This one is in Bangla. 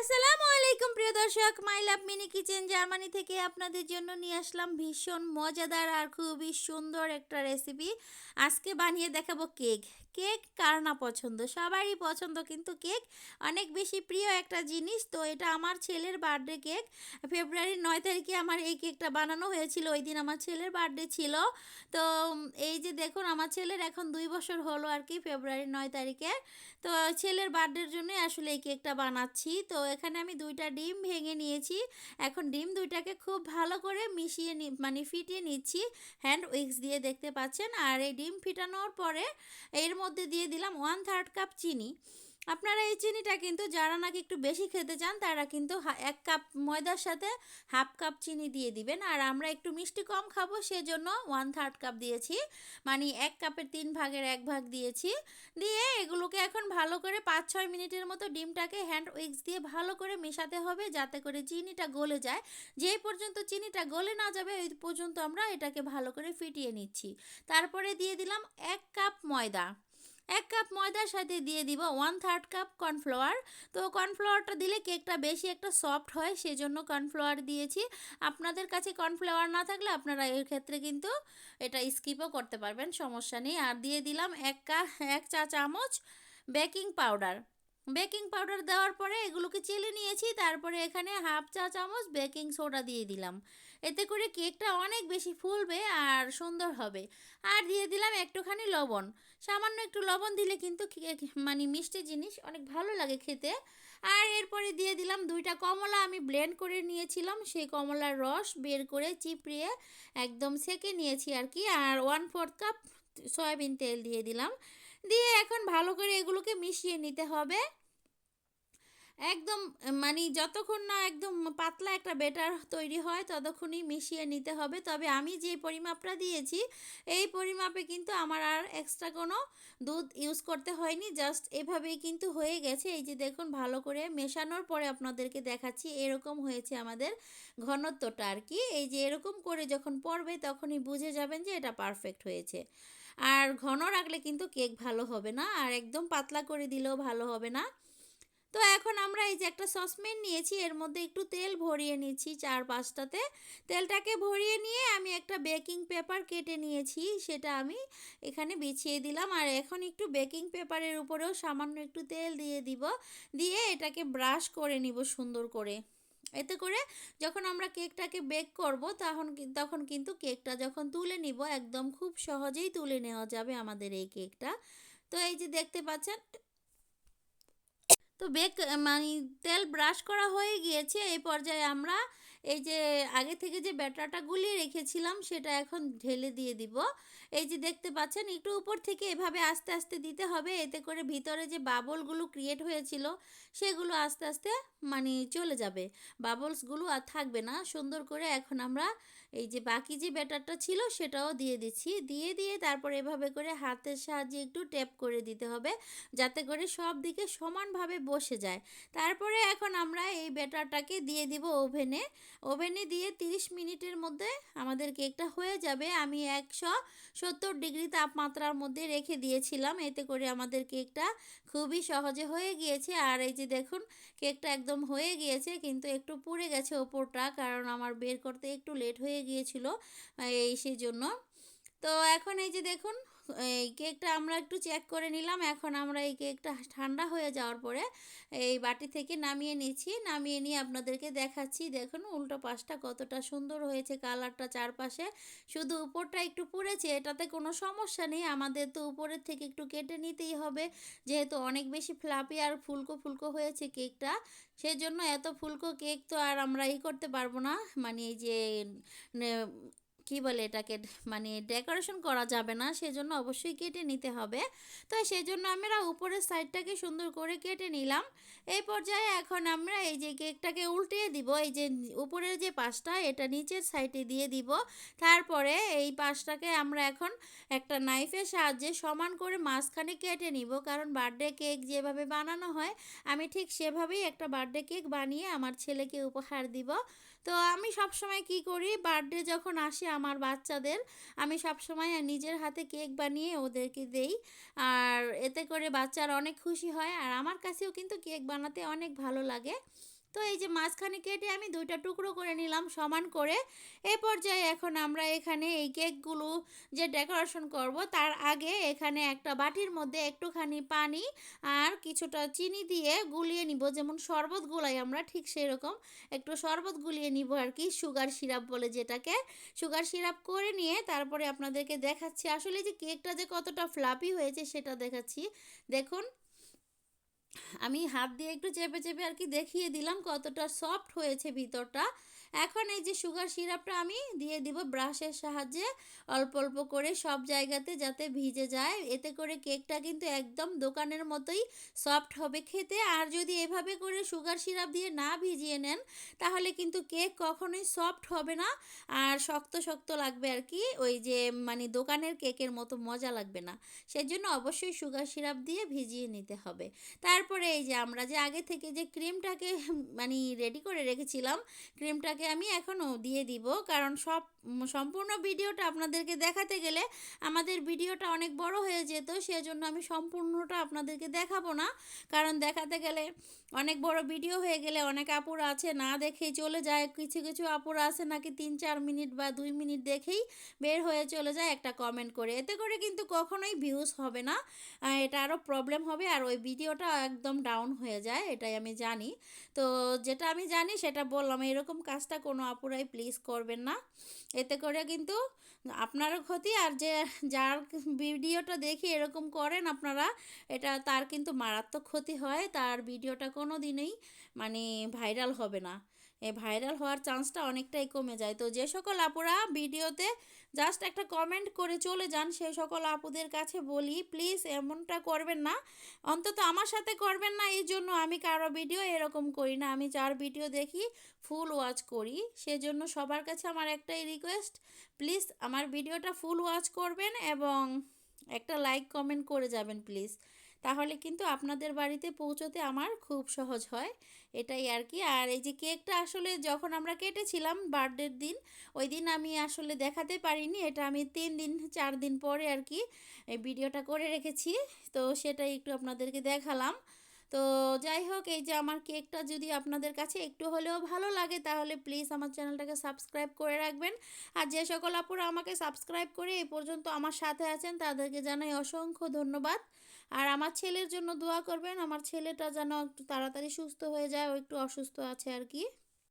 আসসালামু আলাইকুম প্রিয় দর্শক, মাই লাভ মিনি কিচেন জার্মানি থেকে আপনাদের জন্য নিয়ে আসলাম ভীষণ মজাদার আর খুবই সুন্দর একটা রেসিপি। আজকে বানিয়ে দেখাবো কেক। কেক কার না পছন্দ, সবারই পছন্দ, কিন্তু কেক অনেক বেশি প্রিয় একটা জিনিস। তো এটা আমার ছেলের বার্থডে কেক। ফেব্রুয়ারির 9 তারিখে আমার এই কেকটা বানানো হয়েছিল, ওই দিন আমার ছেলের বার্থডে ছিল। তো এই যে দেখুন, আমার ছেলের এখন 2 বছর হলো আর কি, ফেব্রুয়ারির 9 তারিখে। তো ছেলের বার্থডের জন্যই আসলে এই কেকটা বানাচ্ছি। তো এখানে আমি 2টা ডিম ভেঙে নিয়েছি। এখন ডিম 2টাকে খুব ভালো করে মিশিয়ে মানে ফিটিয়ে নিচ্ছি হ্যান্ড উইক্স দিয়ে, দেখতে পাচ্ছেন। আর এই ডিম ফিটানোর পরে এর মধ্যে দিয়ে দিলাম 1/3 কাপ চিনি। আপনারা এই চিনিটা কিন্তু যারা নাকি একটু বেশি খেতে চান তারা কিন্তু 1 কাপ ময়দার সাথে 1/2 কাপ চিনি দিয়ে দিবেন। আর আমরা একটু মিষ্টি কম খাবো, সেজন্য 1/3 কাপ দিয়েছি, মানে 1 কাপের 3/1 ভাগ দিয়েছি। দিয়ে এগুলোকে এখন ভালো করে 5-6 মিনিটের মতো ডিমটাকে হ্যান্ড উইক্স দিয়ে ভালো করে মেশাতে হবে, যাতে করে চিনিটা গলে যায়। যেই পর্যন্ত চিনিটা গলে না যাবে ওই পর্যন্ত আমরা এটাকে ভালো করে ফিটিয়ে নিচ্ছি। তারপরে দিয়ে দিলাম 1 কাপ ময়দা। 1 কাপ ময়দার সাথে দিয়ে দিব 1/3 কাপ কর্নফ্লাওয়ার। তো কর্নফ্লাওয়ারটা দিলে কেকটা বেশি একটা সফট হয়, সেজন্য কর্নফ্লাওয়ার দিয়েছি। আপনাদের কাছে কর্নফ্লাওয়ার না থাকলে আপনারা এর ক্ষেত্রে কিন্তু এটা স্কিপও করতে পারবেন, সমস্যা নেই। আর দিয়ে দিলাম 1 চা চামচ বেকিং পাউডার। বেকিং পাউডার দেওয়ার পরে এগুলোকে চেলে নিয়েছি। তারপরে এখানে 1/2 চা চামচ বেকিং সোডা দিয়ে দিলাম। এতে করে কেকটা অনেক বেশি ফুলবে আর সুন্দর হবে। আর দিয়ে দিলাম একটুখানি লবণ। সামান্য একটু লবণ দিলে কিন্তু কেক মানে মিষ্টি জিনিস অনেক ভালো লাগে খেতে। আর এরপরে দিয়ে দিলাম 2টা কমলা, আমি ব্লেন্ড করে নিয়েছিলাম, সেই কমলার রস বের করে চিপড়িয়ে একদম সেকে নিয়েছি আর কি। আর 1/4 কাপ সয়াবিন তেল দিয়ে দিলাম। দিয়ে এখন ভালো করে এগুলোকে মিশিয়ে নিতে হবে একদম, মানে যতক্ষণ না একদম পাতলা একটা ব্যাটার তৈরি হয় ততক্ষণই মিশিয়ে নিতে হবে। তবে আমি যে পরিমাপটা দিয়েছি এই পরিমাপে কিন্তু আমার আর এক্সট্রা কোনো দুধ ইউজ করতে হয়নি, জাস্ট এভাবেই কিন্তু হয়ে গেছে। এই যে দেখুন, ভালো করে মেশানোর পরে আপনাদেরকে দেখাচ্ছি এরকম হয়েছে আমাদের ঘনত্বটা আর কি। এই যে এরকম করে যখন পড়বে তখনই বুঝে যাবেন যে এটা পারফেক্ট হয়েছে। আর ঘন রাখলে কিন্তু কেক ভালো হবে না, আর একদম পাতলা করে দিলেও ভালো হবে না। তো এখন আমরা এই যে একটা সসপ্যান নিয়েছি, এর মধ্যে একটু তেল ভরিয়ে নিচ্ছি 4-5টাতে। তেলটাকে ভরিয়ে নিয়ে আমি একটা বেকিং পেপার কেটে নিয়েছি, সেটা আমি এখানে বিছিয়ে দিলাম। আর এখন একটু বেকিং পেপারের উপরেও সামান্য একটু তেল দিয়ে দিব। দিয়ে এটাকে ব্রাশ করে নিব সুন্দর করে। এতে করে যখন আমরা কেকটাকে বেক করব তখন কিন্তু কেকটা যখন তুলে নিব একদম খুব সহজেই তুলে নেওয়া যাবে আমাদের এই কেকটা। তো এই যে দেখতে পাচ্ছেন, তো মানে তেল ব্রাশ করা হয়ে গিয়েছে। এই পর্যায়ে আমরা এই যে আগে থেকে যে ব্যাটারটা গুলিয়ে রেখেছিলাম সেটা এখন ঢেলে দিয়ে দিব। এই যে দেখতে পাচ্ছেন, একটু উপর থেকে এভাবে আস্তে আস্তে দিতে হবে, এতে করে ভিতরে যে বাবলগুলো ক্রিয়েট হয়েছিল সেগুলো আস্তে আস্তে মানে চলে যাবে, বাবলসগুলো আর থাকবে না। সুন্দর করে এখন আমরা এই যে বাকি যে ব্যাটারটা ছিল সেটাও দিয়ে দিচ্ছি। দিয়ে দিয়ে তারপর এভাবে করে হাতের সাহায্যে একটু ট্যাপ করে দিতে হবে, যাতে করে সব দিকে সমানভাবে বসে যায়। তারপরে এখন আমরা এই ব্যাটারটাকে দিয়ে দিব ওভেনে। ওভেনে দিয়ে 30 মিনিটের মধ্যে আমাদের কেকটা হয়ে যাবে। আমি 170 ডিগ্রি তাপমাত্রার মধ্যে রেখে দিয়েছিলাম, এতে করে আমাদের কেকটা খুবই সহজে হয়ে গিয়েছে। আর এই যে দেখুন, কেকটা একদম হয়ে গিয়েছে, কিন্তু একটু পুড়ে গেছে ওপরটা, কারণ আমার বের করতে একটু লেট হয়ে গিয়েছিল সেই জন্য। তো এখন এই যে দেখুন, এই কেকটা আমরা একটু চেক করে নিলাম। এখন আমরা এই কেকটা ঠান্ডা হয়ে যাওয়ার পরে এই বাটি থেকে নামিয়ে নিচ্ছি। নামিয়ে নিয়ে আপনাদেরকে দেখাচ্ছি। দেখুন উল্টো পাশটা কতটা সুন্দর হয়েছে, কালারটা চারপাশে। শুধু উপরটা একটু পুড়েছে, এটাতে কোনো সমস্যা নেই। আমাদের তো উপরের থেকে একটু কেটে নিতেই হবে, যেহেতু অনেক বেশি ফ্লাপি আর ফুলকো ফুলকো হয়েছে কেকটা। সেজন্য এত ফুলকো কেক তো আর আমরা করতে পারবো না, মানে এই যে কি বলে এটাকে, মানে ডেকোরেশন করা যাবে না, সেজন্য অবশ্যই কেটে নিতে হবে। তো সেজন্য আমরা উপরের সাইডটাকে সুন্দর করে কেটে নিলাম। এই পর্যায়ে এখন আমরা এই যে কেকটাকে উল্টিয়ে দিব। এই যে উপরের যে পাশটা এটা নিচের সাইডে দিয়ে দিব। তারপরে এই পাশটাকে আমরা এখন একটা নাইফের সাহায্যে সমান করে মাঝখানে কেটে নিব, কারণ বার্থডে কেক যেভাবে বানানো হয় আমি ঠিক সেভাবেই একটা বার্থডে কেক বানিয়ে আমার ছেলেকে উপহার দিব। তো আমি সবসময় কি করি, বার্থডে যখন আসে আমার বাচ্চাদের, আমি সবসময় নিজের হাতে কেক বানিয়ে ওদেরকে দেই। আর এতে করে বাচ্চারা অনেক খুশি হয়, আর আমার কাছেও কিন্তু কেক বানাতে অনেক ভালো লাগে। তো এই যে মাঝখানে কেটে আমি 2টা টুকরো করে নিলাম সমান করে। এই পর্যায়ে এখন আমরা এখানে এই কেকগুলো যে ডেকোরেশন করব তার আগে এখানে একটা বাটির মধ্যে একটুখানি পানি আর কিছুটা চিনি দিয়ে গুলিয়ে নিব, যেমন শরবত গুলাই আমরা ঠিক সেরকম একটু শরবত গুলিয়ে নিব আর কি, সুগার সিরাপ বলে যেটাকে। সুগার সিরাপ করে নিয়ে তারপরে আপনাদেরকে দেখাচ্ছি আসলে যে কেকটা যে কতটা ফ্লাপি হয়েছে সেটা দেখাচ্ছি। দেখুন, আমি হাত দিয়ে একটু চেপে চেপে আর কি দেখিয়ে দিলাম কতটা সফট হয়েছে ভিতরটা। এখন এই যে সুগার সিরাপটা আমি দিয়ে দিব ব্রাশের সাহায্যে অল্প অল্প করে সব জায়গাতে যাতে ভিজে যায়, এতে করে কেকটা কিন্তু একদম দোকানের মতোই সফট হবে খেতে। আর যদি এভাবে করে সুগার সিরাপ দিয়ে না ভিজিয়ে নেন তাহলে কিন্তু কেক কখনোই সফট হবে না, আর শক্ত শক্ত লাগবে আর কি, ওই যে মানে দোকানের কেকের মতো মজা লাগবে না। সেজন্য অবশ্যই সুগার সিরাপ দিয়ে ভিজিয়ে নিতে হবে। তারপরে এই যে আমরা যে আগে থেকে যে ক্রিমটাকে মানে রেডি করে রেখেছিলাম, ক্রিমটাকে আমি এখনও দিয়ে দিব, কারণ সম্পূর্ণ ভিডিওটা আপনাদেরকে দেখাতে গেলে আমাদের ভিডিওটা অনেক বড় হয়ে যেত, সেজন্য আমি সম্পূর্ণটা আপনাদেরকে দেখাবো না। কারণ দেখাতে গেলে অনেক বড় ভিডিও হয়ে গেলে অনেক আপুরা আছে না দেখেই চলে যায়, কিছু কিছু আপুরা আছে নাকি 3-4 মিনিট বা 2 মিনিট দেখেই বের হয়ে চলে যায় একটা কমেন্ট করে, এতে করে কিন্তু কখনোই ভিউজ হবে না, এটা আরও প্রবলেম হবে আর ওই ভিডিওটা একদম ডাউন হয়ে যায়, এটাই আমি জানি। তো যেটা আমি জানি সেটা বললাম, এরকম কাজটা কোনো আপুরাই প্লিজ করবেন না, এতে করে কিন্তু আপনারও ক্ষতি, আর যে যার ভিডিওটা দেখি এরকম করেন আপনারা, এটা তার কিন্তু মারাত্মক ক্ষতি হয়, তার ভিডিওটা কোনো দিনই মানে ভাইরাল হবে না, এই ভাইরাল হওয়ার চান্সটা অনেকটাই কমে যায়। তো যে সকল আপুরা ভিডিওতে জাস্ট একটা কমেন্ট করে চলে যান সেই সকল আপুদের কাছে বলি প্লিজ এমনটা করবেন না, অন্তত আমার সাথে করবেন না। এই জন্য আমি কারো ভিডিও এরকম করি না, আমি যার ভিডিও দেখি ফুল ওয়াচ করি, সেজন্য সবার কাছে আমার একটাই রিকোয়েস্ট, প্লিজ আমার ভিডিওটা ফুল ওয়াচ করবেন এবং একটা লাইক কমেন্ট করে যাবেন প্লিজ, তাহলে কিন্তু আপনাদের বাড়িতে পৌঁছতে আমার খুব সহজ হয়, এটাই আর কি। আর এই যে কেকটা আসলে যখন আমরা কেটেছিলাম বার্থডের দিন, ওই দিন আমি আসলে দেখাতে পারিনি, এটা আমি 3-4 দিন পরে আর কি এই ভিডিওটা করে রেখেছি, তো সেটাই একটু আপনাদেরকে দেখালাম। তো যাই হোক, এই যে আমার কেকটা যদি আপনাদের কাছে একটু হলেও ভালো লাগে তাহলে প্লিজ আমার চ্যানেলটাকে সাবস্ক্রাইব করে রাখবেন। আর যে সকল আপুরা আমাকে সাবস্ক্রাইব করে এই পর্যন্ত আমার সাথে আছেন তাদেরকে জানাই অসংখ্য ধন্যবাদ। আর আমার ছেলের জন্য দোয়া করবেন, আমার ছেলেটা যেন একটু তাড়াতাড়ি সুস্থ হয়ে যায়, ও একটু অসুস্থ আছে আর কি।